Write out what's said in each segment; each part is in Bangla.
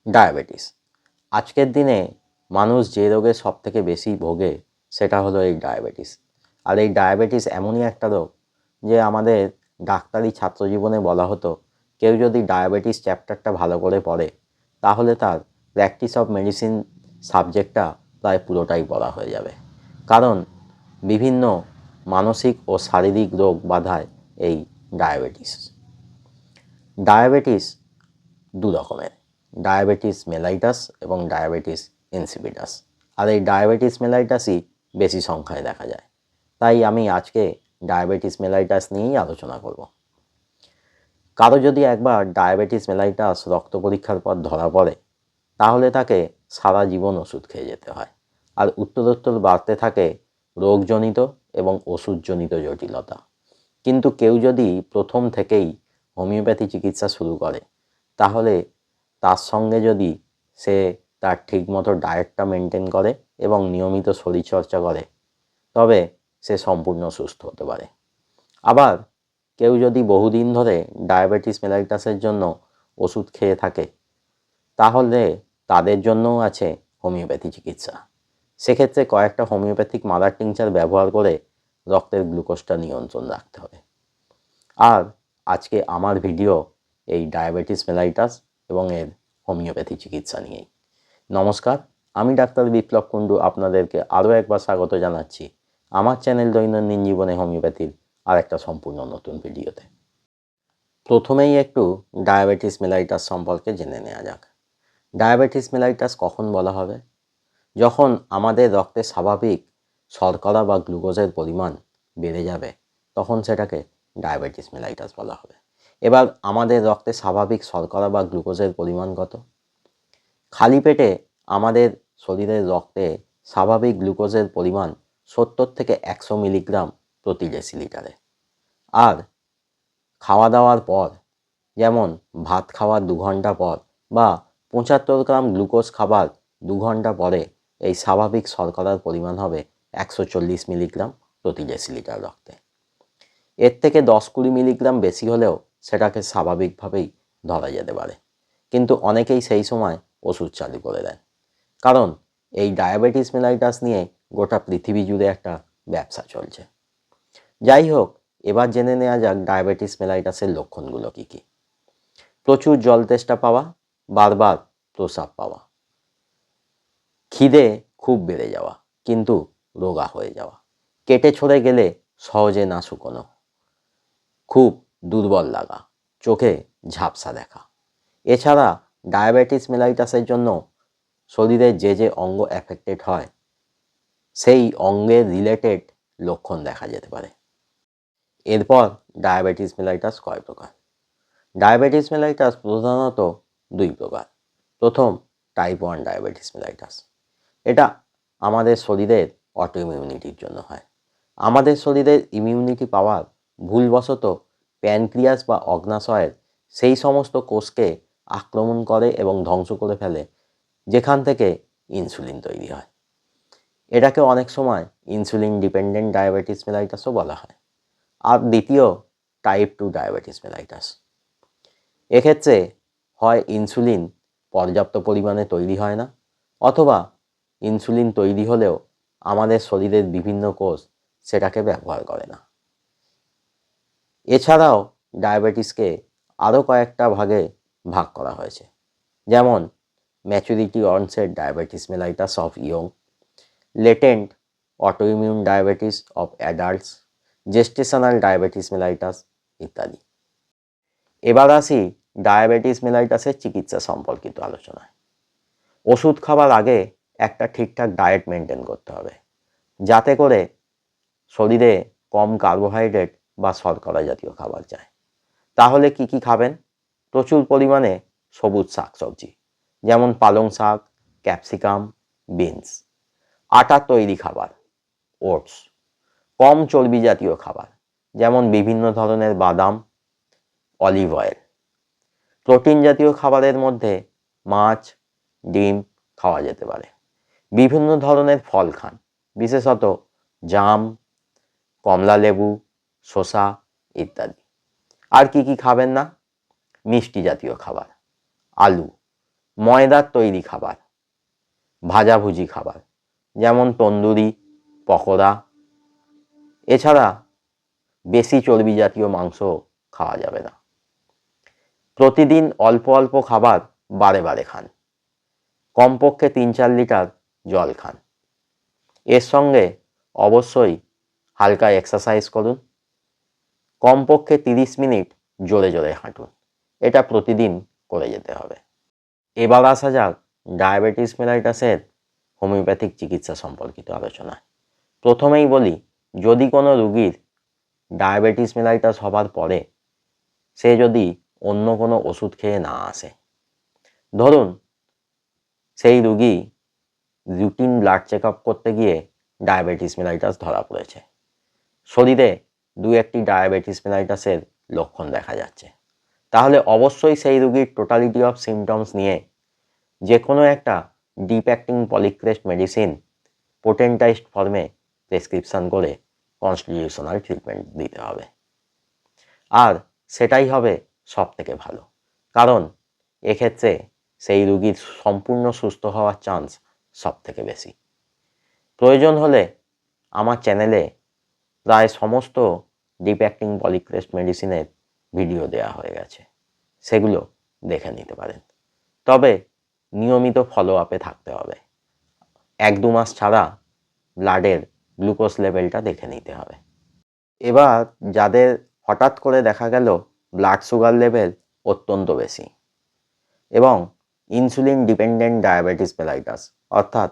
ডায়াবেটিস। আজকের দিনে মানুষ যে রোগে সবথেকে বেশি ভোগে সেটা হলো এই ডায়াবেটিস। আর এই ডায়াবেটিস এমনই একটা রোগ যে আমাদের ডাক্তারি ছাত্রজীবনে বলা হতো কেউ যদি ডায়াবেটিস চ্যাপ্টারটা ভালো করে পড়ে তাহলে তার প্র্যাকটিস অফ মেডিসিন সাবজেক্টটা প্রায় পুরোটাই পড়া হয়ে যাবে। কারণ বিভিন্ন মানসিক ও শারীরিক রোগ বাধায় এই ডায়াবেটিস। ডায়াবেটিস দু রকমের, ডায়াবেটিস মেলাইটাস এবং ডায়াবেটিস ইনসিপিটাস। আর এই ডায়াবেটিস মেলাইটাসই বেশি সংখ্যায় দেখা যায়, তাই আমি আজকে ডায়াবেটিস মেলাইটাস নিয়েই আলোচনা করব। কারো যদি একবার ডায়াবেটিস মেলাইটাস রক্ত পরীক্ষার পর ধরা পড়ে তাহলে তাকে সারা জীবন ওষুধ খেয়ে যেতে হয়, আর উত্তরোত্তর বাড়তে থাকে রোগজনিত এবং ওষুধজনিত জটিলতা। কিন্তু কেউ যদি প্রথম থেকেই হোমিওপ্যাথি চিকিৎসা শুরু করে তাহলে তার সঙ্গে যদি সে তার ঠিকমতো ডায়েটটা মেনটেন করে এবং নিয়মিত শরীরচর্চা করে তবে সে সম্পূর্ণ সুস্থ হতে পারে। আবার কেউ যদি বহুদিন ধরে ডায়াবেটিস মেলাইটাসের জন্য ওষুধ খেয়ে থাকে তাহলে তাদের জন্যও আছে হোমিওপ্যাথি চিকিৎসা। সেক্ষেত্রে কয়েকটা হোমিওপ্যাথিক মাদার টিংচার ব্যবহার করে রক্তের গ্লুকোজটা নিয়ন্ত্রণ রাখতে হবে। আর আজকে আমার ভিডিও এই ডায়াবেটিস মেলাইটাস এবং এর হোমিওপ্যাথি চিকিৎসা নিয়েই। নমস্কার, আমি ডাক্তার বিপ্লব কুণ্ডু আপনাদেরকে আরও একবার স্বাগত জানাচ্ছি আমার চ্যানেল দৈনন্দিন জীবনে হোমিওপ্যাথির আর একটা সম্পূর্ণ নতুন ভিডিওতে। প্রথমেই একটু ডায়াবেটিস মেলাইটাস সম্পর্কে জেনে নেওয়া যাক। ডায়াবেটিস মেলাইটাস কখন বলা হবে? যখন আমাদের রক্তে স্বাভাবিক শর্করা বা গ্লুকোজের পরিমাণ বেড়ে যাবে তখন সেটাকে ডায়াবেটিস মেলাইটাস বলা হবে। এবার আমাদের রক্তে স্বাভাবিক শর্করা বা গ্লুকোজের পরিমাণ কত? খালি পেটে আমাদের শরীরের রক্তে স্বাভাবিক গ্লুকোজের পরিমাণ 70 থেকে 100 মিলিগ্রাম প্রতি ডেসিলিটারে। আর খাওয়া দাওয়ার পর, যেমন ভাত খাওয়ার 2 ঘন্টা পর বা 75 গ্রাম গ্লুকোজ খাবার 2 ঘন্টা পরে এই স্বাভাবিক শর্করার পরিমাণ হবে 140 মিলিগ্রাম প্রতি ডেসিলিটার রক্তে। এর থেকে 10-20 মিলিগ্রাম বেশি হলেও সেটাকে স্বাভাবিকভাবেই ধরা যেতে পারে, কিন্তু অনেকেই সেই সময় ওষুধ চালু করে দেন, কারণ এই ডায়াবেটিস মেলাইটাস নিয়ে গোটা পৃথিবী জুড়ে একটা ব্যবসা চলছে। যাই হোক, এবার জেনে নেওয়া যাক ডায়াবেটিস মেলাইটাসের লক্ষণগুলো কী কী। প্রচুর জল তেষ্টা পাওয়া, বারবার প্রস্রাব পাওয়া, খিদে খুব বেড়ে যাওয়া কিন্তু রোগা হয়ে যাওয়া, কেটে ছড়ে গেলে সহজে না শুকোনো, খুব দুর্বল লাগা, চোখে ঝাপসা দেখা। এছাড়া ডায়াবেটিস মেলাইটাসের জন্য শরীরের যে যে অঙ্গ অ্যাফেক্টেড হয় সেই অঙ্গের রিলেটেড লক্ষণ দেখা যেতে পারে। এরপর ডায়াবেটিস মেলাইটাস কয় প্রকার? ডায়াবেটিস মেলাইটাস প্রধানত 2 প্রকার। প্রথম, টাইপ 1 ডায়াবেটিস মেলাইটাস। এটা আমাদের শরীরের অটোইমিউনিটির জন্য হয়। আমাদের শরীরের ইমিউনিটি পাওয়ার ভুলবশত প্যানক্রিয়াস বা অগ্নাশয়ের সেই সমস্ত কোষকে আক্রমণ করে এবং ধ্বংস করে ফেলে যেখান থেকে ইনসুলিন তৈরি হয়। এটাকে অনেক সময় ইনসুলিন ডিপেন্ডেন্ট ডায়াবেটিস মেলাইটাসও বলা হয়। আর দ্বিতীয়, টাইপ 2 ডায়াবেটিস মেলাইটাস। এক্ষেত্রে হয় ইনসুলিন পর্যাপ্ত পরিমাণে তৈরি হয় না, অথবা ইনসুলিন তৈরি হলেও আমাদের শরীরের বিভিন্ন কোষ সেটাকে ব্যবহার করে না। এছাড়াও ডায়াবেটিসকে আরও কয়েকটা ভাগে ভাগ করা হয়েছে, যেমন maturity onset diabetes mellitus of young, latent autoimmune diabetes of adults, gestational diabetes mellitus ইত্যাদি। এবার আসি ডায়াবেটিস মেলাইটাসের চিকিৎসা সম্পর্কিত আলোচনায়। ওষুধ খাবার আগে একটা ঠিকঠাক ডায়েট মেনটেন করতে হবে, যাতে করে শরীরে কম কার্বোহাইড্রেট বা শর্করা জাতীয় খাবার যায়। তাহলে কি কি খাবেন? প্রচুর পরিমাণে সবুজ শাকসবজি, যেমন পালং শাক, ক্যাপসিকাম, বিনস। আটা তৈরি খাবার, ওটস। কম চর্বি জাতীয় খাবার, যেমন বিভিন্ন ধরনের বাদাম, অলিভ অয়েল। প্রোটিন জাতীয় খাবারের মধ্যে মাছ, ডিম খাওয়া যেতে পারে। বিভিন্ন ধরনের ফল খান, বিশেষত জাম, কমলা লেবু, শসা ইত্যাদি। আর কি কি খাবেন না? মিষ্টি জাতীয় খাবার, আলু, ময়দার তৈরি খাবার, ভাজাভুজি খাবার যেমন তন্দুরি, পকোড়া, এছাড়া বেশি চর্বি জাতীয় মাংস খাওয়া যাবে না। প্রতিদিন অল্প অল্প খাবার বারে বারে খান। কমপক্ষে 3-4 লিটার জল খান। এর সঙ্গে অবশ্যই হালকা এক্সারসাইজ করুন। কমপক্ষে 30 মিনিট জোরে জোরে হাঁটুন। এটা প্রতিদিন করে যেতে হবে। এবার আসা যাক ডায়াবেটিস মেলাইটাসের হোমিওপ্যাথিক চিকিৎসা সম্পর্কিত আলোচনায়। প্রথমেই বলি, যদি কোনো রুগীর ডায়াবেটিস মেলাইটাস হবার পরে সে যদি অন্য কোনো ওষুধ খেয়ে না আসে, ধরুন সেই রুগী রুটিন ব্লাড চেক আপ করতে গিয়ে ডায়াবেটিস মেলাইটাস ধরা পড়েছে, শরীরে 2-1টি ডায়াবেটিস মেলাইটাসের লক্ষণ দেখা যাচ্ছে, তাহলে অবশ্যই সেই রুগীর টোটালিটি অফ সিমটমস নিয়ে যে কোনো একটা ডিপ অ্যাক্টিং পলিক্রেস্ট মেডিসিন পোটেন্টাইজড ফর্মে প্রেসক্রিপশন করে কনস্টিটিউশনাল ট্রিটমেন্ট দিতে হবে। আর সেটাই হবে সব থেকে ভালো, কারণ এক্ষেত্রে সেই রুগীর সম্পূর্ণ সুস্থ হওয়ার চান্স সব থেকে বেশি। প্রয়োজন হলে আমার চ্যানেলে প্রায় সমস্ত ডিপ অ্যাক্টিং পলিক্রেস্ট মেডিসিনের ভিডিও দেওয়া হয়ে গেছে, সেগুলো দেখে নিতে পারেন। তবে নিয়মিত ফলো আপে থাকতে হবে। 1-2 মাস ছাড়া ব্লাডের গ্লুকোজ লেভেলটা দেখে নিতে হবে। এবার যাদের হঠাৎ করে দেখা গেল ব্লাড সুগার লেভেল অত্যন্ত বেশি এবং ইনসুলিন ডিপেন্ডেন্ট ডায়াবেটিস মেলাইটাস অর্থাৎ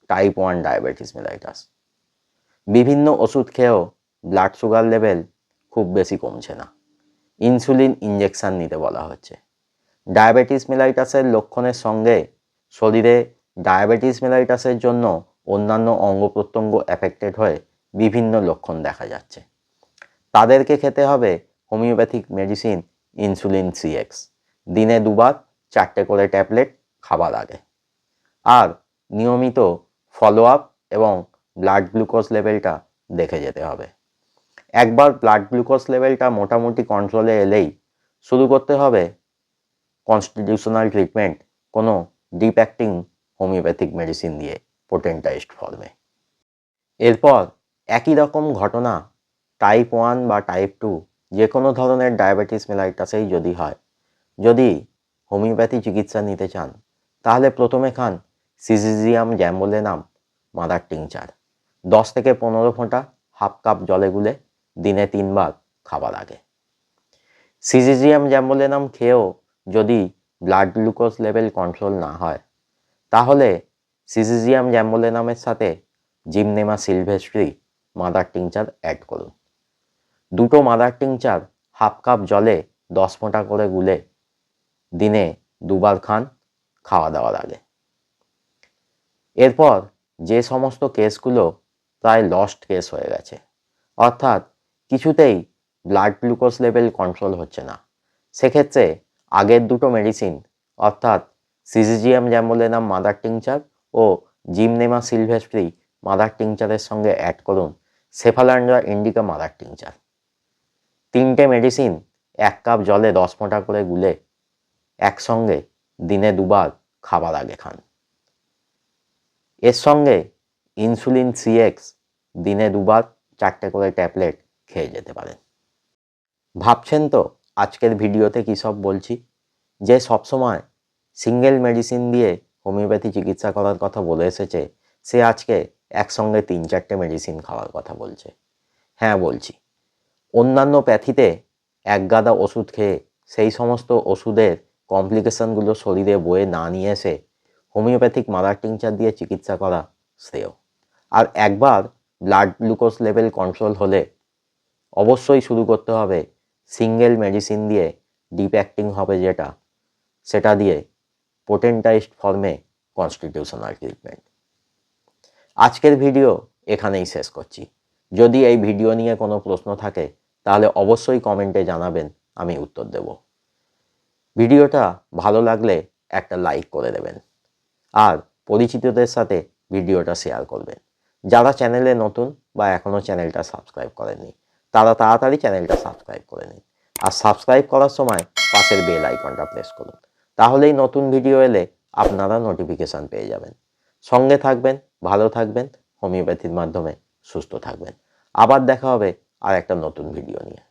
টাইপ 1 ডায়াবেটিস মেলাইটাস, বিভিন্ন ওষুধ খেয়েও ব্লাড সুগার লেভেল খুব বেশি কমছে না, ইনসুলিন ইঞ্জেকশন নিতে বলা হচ্ছে। ডায়াবেটিস মেলাইটাসের লক্ষণের সঙ্গে শরীরে ডায়াবেটিস মেলাইটাসের জন্য অন্যান্য অঙ্গ প্রত্যঙ্গ এফেক্টেড হয়ে বিভিন্ন লক্ষণ দেখা যাচ্ছে, তাদেরকে খেতে হবে হোমিওপ্যাথিক মেডিসিন ইনসুলিন সিএক্স, দিনে 2 বার 4টে করে ট্যাবলেট খাবার আগে। আর নিয়মিত ফলো আপ এবং ব্লাড গ্লুকোজ লেভেলটা দেখে যেতে হবে। একবার ব্লাড গ্লুকোজ লেভেলটা মোটামুটি কন্ট্রোলে এলেই শুরু করতে হবে কনস্টিটিউশনাল ট্রিটমেন্ট কোনো ডিপ অ্যাক্টিং হোমিওপ্যাথিক মেডিসিন দিয়ে পোটেন্টাইজড ফর্মে। এরপর একই রকম ঘটনা টাইপ 1 বা টাইপ 2 যে কোনো ধরনের ডায়াবেটিস মেলাইটাসেই যদি হয়, যদি হোমিওপ্যাথি চিকিৎসা নিতে চান তাহলে প্রথমে খান সিজিজিয়াম জ্যাম্বোলেনাম মাদার টিংচার, 10 থেকে 15 ফোঁটা হাফ কাপ জলে গুলে দিনে 3 বার খাবার আগে। সিজিজিয়াম জ্যাম্বোলেনাম খেয়েও যদি ব্লাড গ্লুকোজ লেভেল কন্ট্রোল না হয়, তাহলে সিজিজিয়াম জ্যাম্বোলেনামের সাথে জিমনেমা সিলভেস্ট্রি মাদার টিংচার অ্যাড করুন। 2টো মাদার টিংচার হাফ কাপ জলে 10 ফোঁটা করে গুলে দিনে 2 বার খান খাওয়া দাওয়ার আগে। এরপর যে সমস্ত কেসগুলো প্রায় লস্ট কেস হয়ে গেছে, অর্থাৎ কিছুতেই ব্লাড গ্লুকোজ লেভেল কন্ট্রোল হচ্ছে না, সেক্ষেত্রে আগের 2টো মেডিসিন অর্থাৎ সিজিজিয়াম জ্যাম্বোলেনাম মাদার টিংচার ও জিমনেমা সিলভেস্ট্রি মাদার টিংচারের সঙ্গে অ্যাড করুন সেফালান্ড্রা ইন্ডিকা মাদার টিংচার। 3টে মেডিসিন 1 কাপ জলে 10 ফোঁটা করে গুলে একসঙ্গে দিনে 2 বার খাবার আগে খান। এর সঙ্গে ইনসুলিন সিএক্স দিনে 2 বার 4টে করে ট্যাবলেট খেয়ে যেতে পারেন। ভাবছেন তো আজকের ভিডিওতে কী সব বলছি, যে সবসময় সিঙ্গেল মেডিসিন দিয়ে হোমিওপ্যাথি চিকিৎসা করার কথা বলে এসেছে, সে আজকে একসঙ্গে 3-4টে মেডিসিন খাওয়ার কথা বলছে। হ্যাঁ বলছি, অন্যান্য প্যাথিতে একগাদা ওষুধ খেয়ে সেই সমস্ত ওষুধের কমপ্লিকেশনগুলো শরীরে বয়ে না নিয়ে এসে হোমিওপ্যাথিক মাদার টিংচার দিয়ে চিকিৎসা করা শ্রেয়। আর একবার ব্লাড গ্লুকোজ লেভেল কন্ট্রোল হলে অবশ্যই শুরু করতে হবে সিঙ্গেল মেডিসিন দিয়ে ডিপ অ্যাক্টিং হবে যেটা, সেটা দিয়ে পোটেন্টাইজড ফর্মে কনস্টিটিউশনাল ট্রিটমেন্ট। আজকের ভিডিও এখানেই শেষ করছি। যদি এই ভিডিও নিয়ে কোনো প্রশ্ন থাকে তাহলে অবশ্যই কমেন্টে জানাবেন, আমি উত্তর দেব। ভিডিওটা ভালো লাগলে একটা লাইক করে দেবেন আর পরিচিতদের সাথে ভিডিওটা শেয়ার করবেন। যারা চ্যানেলে নতুন বা এখনও চ্যানেলটা সাবস্ক্রাইব করেননি তারা তাড়াতাড়ি চ্যানেলটা সাবস্ক্রাইব করে নিন, আর সাবস্ক্রাইব করার সময় পাশের বেল আইকনটা প্রেস করুন, তাহলেই নতুন ভিডিও এলে আপনারা নোটিফিকেশান পেয়ে যাবেন। সঙ্গে থাকবেন, ভালো থাকবেন, হোমিওপ্যাথির মাধ্যমে সুস্থ থাকবেন। আবার দেখা হবে আর একটা নতুন ভিডিও নিয়ে।